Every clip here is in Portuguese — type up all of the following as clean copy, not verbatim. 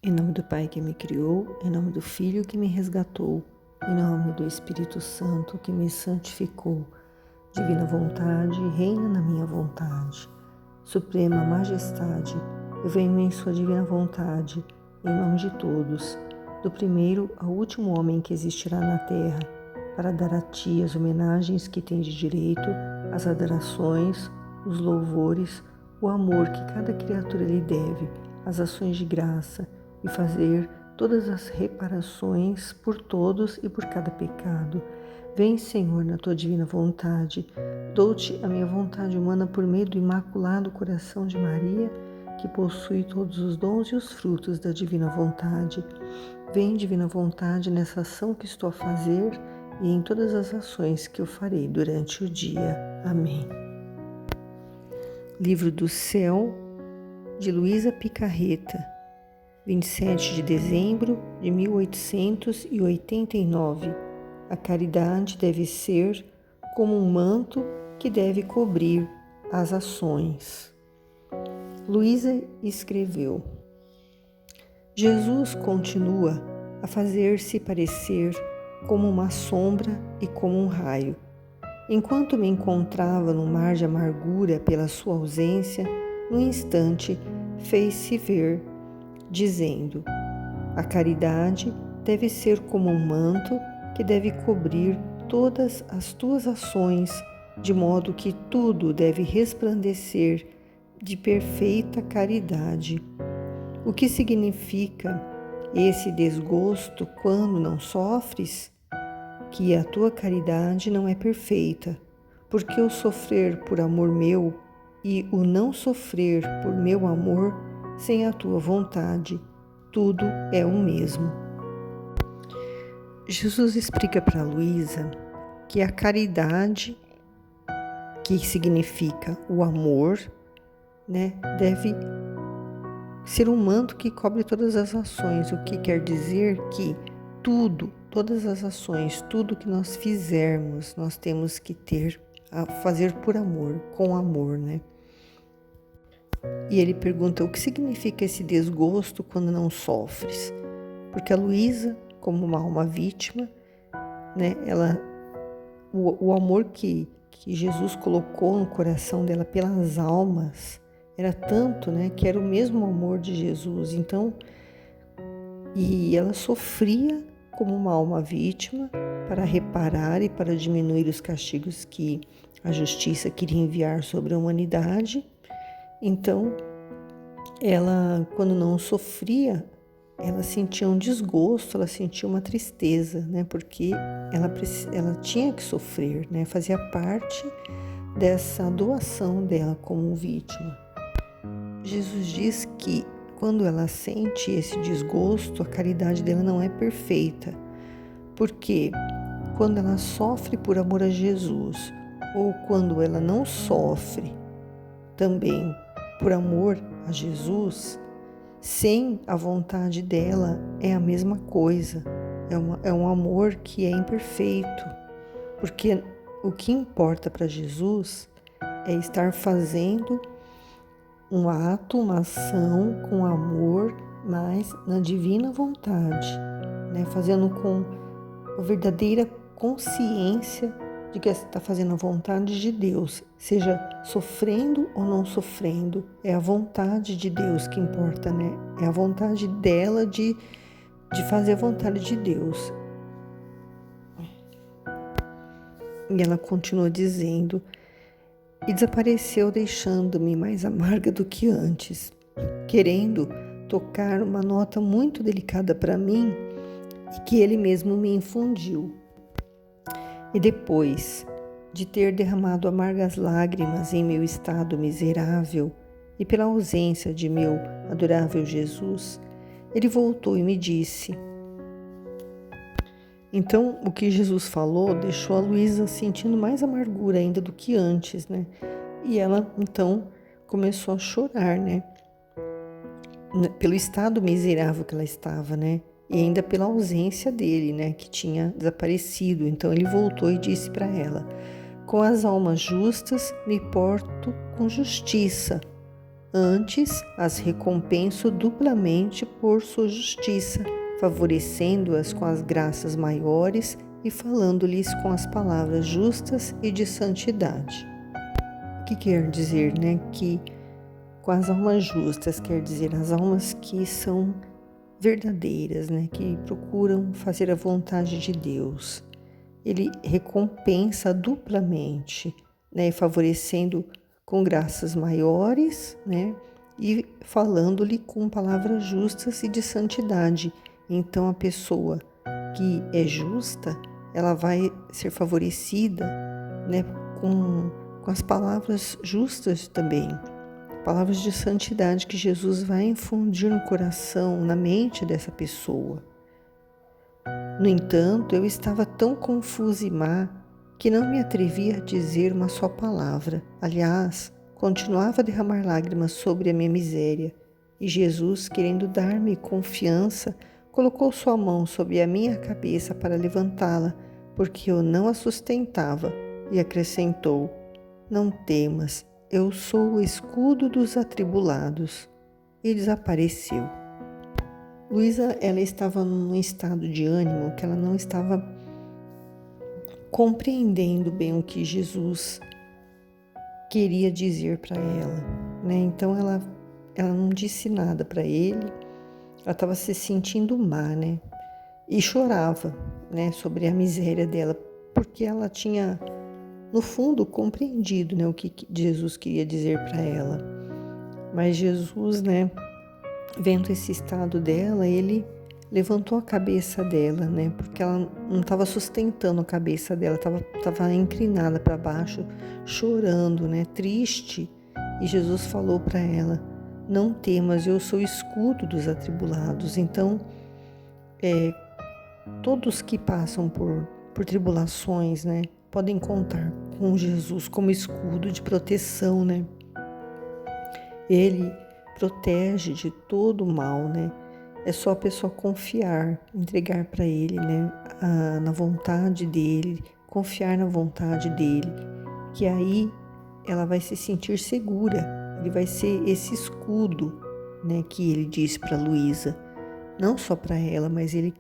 Em nome do Pai que me criou, em nome do Filho que me resgatou, em nome do Espírito Santo que me santificou. Divina vontade, reina na minha vontade. Suprema majestade, eu venho em sua divina vontade, em nome de todos, do primeiro ao último homem que existirá na terra, para dar a ti as homenagens que tem de direito, as adorações, os louvores, o amor que cada criatura lhe deve, as ações de graça, e fazer todas as reparações por todos e por cada pecado. Vem, Senhor, na tua divina vontade. Dou-te a minha vontade humana por meio do imaculado coração de Maria, que possui todos os dons e os frutos da divina vontade. Vem, divina vontade, nessa ação que estou a fazer e em todas as ações que eu farei durante o dia. Amém. Livro do Céu, de Luísa Picarreta, 27 de dezembro de 1889. A caridade deve ser como um manto que deve cobrir as ações. Luísa escreveu: Jesus continua a fazer-se parecer como uma sombra e como um raio. Enquanto me encontrava no mar de amargura pela sua ausência, no instante fez-se ver, dizendo: a caridade deve ser como um manto que deve cobrir todas as tuas ações, de modo que tudo deve resplandecer de perfeita caridade. O que significa esse desgosto quando não sofres? Que a tua caridade não é perfeita, porque o sofrer por amor meu e o não sofrer por meu amor, sem a tua vontade, tudo é o mesmo. Jesus explica para Luísa que a caridade, que significa o amor, deve ser um manto que cobre todas as ações, o que quer dizer que todas as ações, tudo que nós fizermos, nós temos que fazer por amor, com amor, E ele pergunta: o que significa esse desgosto quando não sofres? Porque a Luísa, como uma alma vítima, o amor que Jesus colocou no coração dela pelas almas era tanto, que era o mesmo amor de Jesus. Então, e ela sofria como uma alma vítima para reparar e para diminuir os castigos que a justiça queria enviar sobre a humanidade. Então, ela, quando não sofria, ela sentia um desgosto, ela sentia uma tristeza, porque ela tinha que sofrer, fazia parte dessa doação dela como vítima. Jesus diz que quando ela sente esse desgosto, a caridade dela não é perfeita, porque quando ela sofre por amor a Jesus, ou quando ela não sofre também por amor a Jesus, sem a vontade dela, é a mesma coisa. É um amor que é imperfeito, porque o que importa para Jesus é estar fazendo um ato, uma ação com amor, mas na divina vontade, fazendo com a verdadeira consciência de que está fazendo a vontade de Deus, seja sofrendo ou não sofrendo, é a vontade de Deus que importa, É a vontade dela de fazer a vontade de Deus. E ela continua dizendo: e desapareceu, deixando-me mais amarga do que antes, querendo tocar uma nota muito delicada para mim e que ele mesmo me infundiu. E depois de ter derramado amargas lágrimas em meu estado miserável e pela ausência de meu adorável Jesus, ele voltou e me disse. Então, o que Jesus falou deixou a Luísa sentindo mais amargura ainda do que antes, E ela, então, começou a chorar, Pelo estado miserável que ela estava, E ainda pela ausência dele, que tinha desaparecido. Então, ele voltou e disse para ela: com as almas justas me porto com justiça, Antes, as recompenso duplamente por sua justiça, favorecendo-as com as graças maiores e falando-lhes com as palavras justas e de santidade. O que quer dizer, né? Que com as almas justas, quer dizer as almas que são verdadeiras, né? Que procuram fazer a vontade de Deus. Ele recompensa duplamente, né? Favorecendo com graças maiores, né? E falando-lhe com palavras justas e de santidade. Então, a pessoa que é justa, ela vai ser favorecida, né? Com as palavras justas também. Palavras de santidade que Jesus vai infundir no coração, na mente dessa pessoa. No entanto, eu estava tão confusa e má que não me atrevia a dizer uma só palavra. Aliás, continuava a derramar lágrimas sobre a minha miséria. E Jesus, querendo dar-me confiança, colocou sua mão sobre a minha cabeça para levantá-la, porque eu não a sustentava, e acrescentou: Não temas, eu sou o escudo dos atribulados. E desapareceu. Luísa, ela estava num estado de ânimo que ela não estava compreendendo bem o que Jesus queria dizer para ela, né? Então ela não disse nada para ele. Ela estava se sentindo má, né? E chorava, né, sobre a miséria dela, porque ela tinha no fundo compreendido, né, o que Jesus queria dizer para ela. Mas Jesus, né, vendo esse estado dela, ele levantou a cabeça dela, né? Porque ela não estava sustentando a cabeça dela, estava inclinada para baixo, chorando, né? Triste. E Jesus falou para ela: Não temas, eu sou o escudo dos atribulados. Então, todos que passam por tribulações, né? Podem contar com Jesus como escudo de proteção, né? Ele protege de todo o mal, né? É só a pessoa confiar, entregar para Ele, né? Na vontade dEle, confiar na vontade dEle, que aí ela vai se sentir segura. Ele vai ser esse escudo, né? Que Ele disse para Luísa, não só para ela, mas ele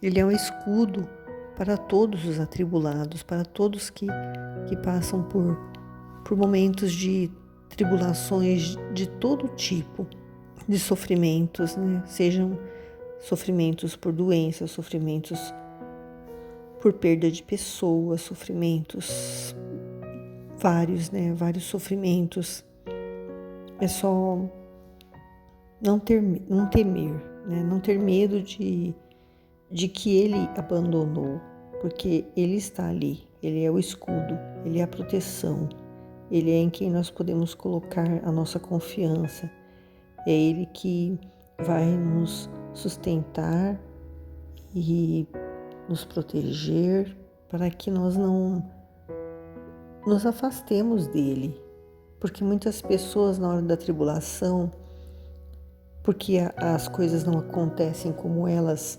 é um escudo para todos os atribulados, para todos que passam por momentos de tribulações de todo tipo, de sofrimentos, né? Sejam sofrimentos por doenças, sofrimentos por perda de pessoas, sofrimentos vários, né? Vários sofrimentos. É só não temer, né? Não ter medo de que Ele abandonou, porque Ele está ali, Ele é o escudo, Ele é a proteção, Ele é em quem nós podemos colocar a nossa confiança. É Ele que vai nos sustentar e nos proteger para que nós não nos afastemos dEle. Porque muitas pessoas na hora da tribulação, porque as coisas não acontecem como elas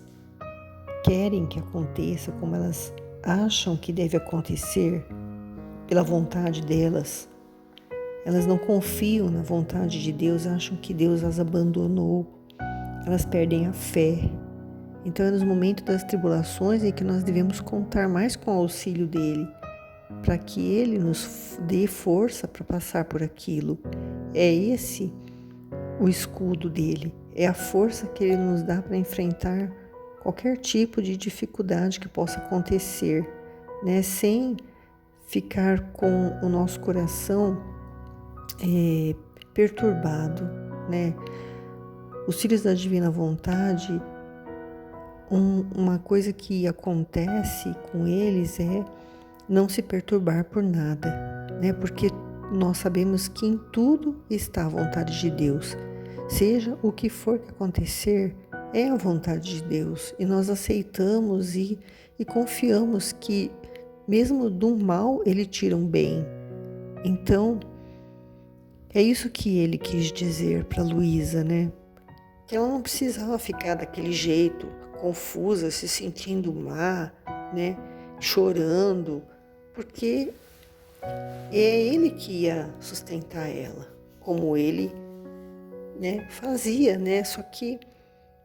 querem que aconteça, como elas acham que deve acontecer, pela vontade delas, elas não confiam na vontade de Deus, acham que Deus as abandonou, elas perdem a fé. Então é nos momentos das tribulações em que nós devemos contar mais com o auxílio dEle, para que Ele nos dê força para passar por aquilo. É esse o escudo dEle, é a força que Ele nos dá para enfrentar qualquer tipo de dificuldade que possa acontecer, né? Sem ficar com o nosso coração perturbado, né? Os filhos da divina vontade, uma coisa que acontece com eles é não se perturbar por nada, né? Porque nós sabemos que em tudo está a vontade de Deus. Seja o que for que acontecer, é a vontade de Deus. E nós aceitamos e confiamos que mesmo do mal Ele tira um bem. Então, é isso que Ele quis dizer para Luísa, né? Que ela não precisava ficar daquele jeito, confusa, se sentindo má, né? Chorando, porque é Ele que ia sustentar ela, como Ele né, fazia, né? Só que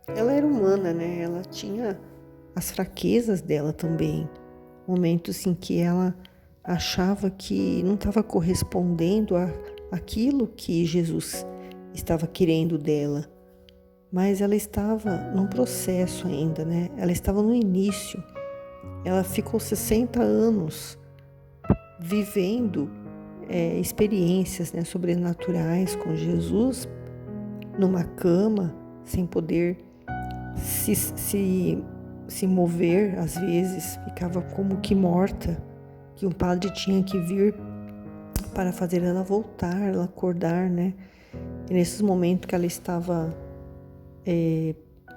ela era humana, né? Ela tinha as fraquezas dela também. Momentos em que ela achava que não estava correspondendo àquilo que Jesus estava querendo dela. Mas ela estava num processo ainda, né? Ela estava no início. Ela ficou 60 anos vivendo experiências, né, sobrenaturais com Jesus, numa cama, sem poder se mover, às vezes ficava como que morta, que um padre tinha que vir para fazer ela voltar, ela acordar, né? E nesses momentos que ela estava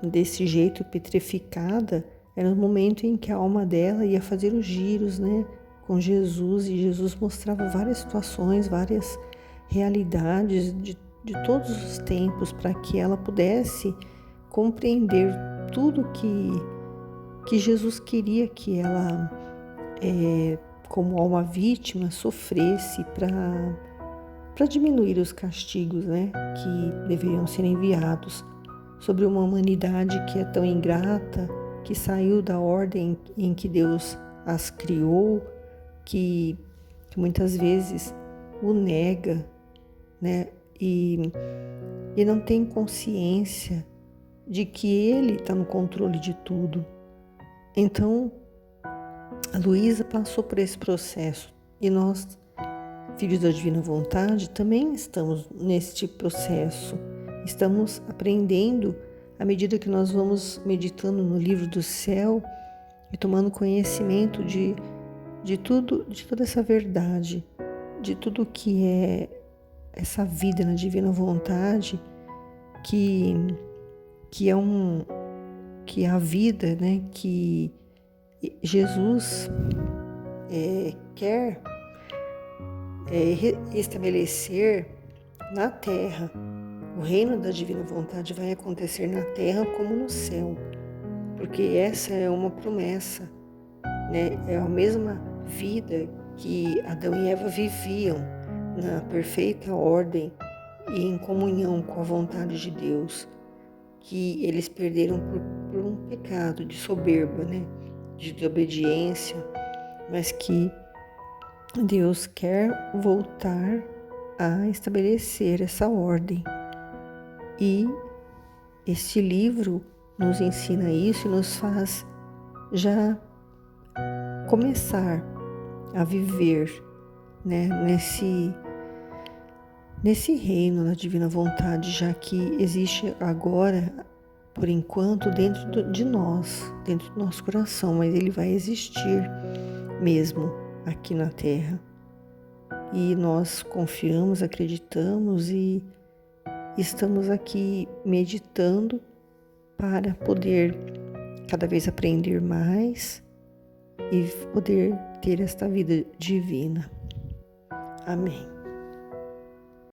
desse jeito, petrificada, era o momento em que a alma dela ia fazer os giros, né, com Jesus, e Jesus mostrava várias situações, várias realidades de todos os tempos, para que ela pudesse compreender tudo que Jesus queria que ela, como alma vítima, sofresse para diminuir os castigos, né, que deveriam ser enviados sobre uma humanidade que é tão ingrata, que saiu da ordem em que Deus as criou, que muitas vezes o nega, né, e não tem consciência de que Ele está no controle de tudo. Então, a Luísa passou por esse processo e nós, filhos da Divina Vontade, também estamos neste processo. Estamos aprendendo à medida que nós vamos meditando no livro do céu e tomando conhecimento de tudo, de toda essa verdade, de tudo que é essa vida na Divina Vontade, que é a vida, né, que Jesus quer estabelecer na Terra. O reino da Divina Vontade vai acontecer na Terra como no céu, porque essa é uma promessa, né? É a mesma vida que Adão e Eva viviam na perfeita ordem e em comunhão com a vontade de Deus, que eles perderam por um pecado de soberba, né? De desobediência, mas que Deus quer voltar a estabelecer essa ordem. E este livro nos ensina isso e nos faz já começar a viver, né, nesse reino da Divina Vontade, já que existe agora, por enquanto, dentro de nós, dentro do nosso coração, mas ele vai existir mesmo aqui na Terra. E nós confiamos, acreditamos e estamos aqui meditando para poder cada vez aprender mais e poder ter esta vida divina. Amém.